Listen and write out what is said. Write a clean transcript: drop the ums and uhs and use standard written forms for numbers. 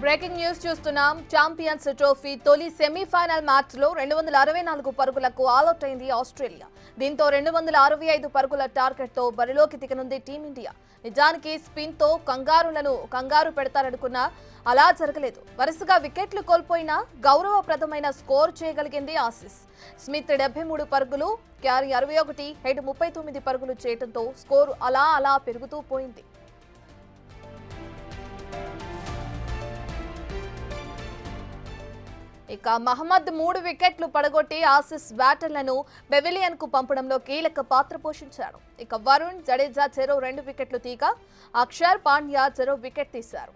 Breaking news చూస్తున్నాం. Champions trophy తొలి semifinal match లో 264 పరుగులకు ఆల్అౌట్ అయింది ఆస్ట్రేలియా. దీంతో 265 పరుగుల టార్గెట్ తో బరిలోకి దిగనుంది టీమిండియా. నిజానికి స్పిన్ తో కంగారు పెడతారనుకున్నా అలా జరగలేదు. వరుసగా వికెట్లు కోల్పోయినా గౌరవప్రదమైన స్కోర్ చేయగలిగింది ఆసీస్. స్మిత్ 73 పరుగులు, క్యారీ 61, హెడ్ 39 పరుగులు చేయడంతో స్కోరు అలా పెరుగుతూ పోయింది. ఇక మహమ్మద్ 3 వికెట్లు పడగొట్టి ఆసీస్ బ్యాటర్లను పెవిలియన్ కు పంపడంలో కీలక పాత్ర పోషించాడు. ఇక వరుణ్, జడేజా చెరో 2 వికెట్లు తీగా అక్షర్ పాండ్యా చెరో వికెట్ తీశారు.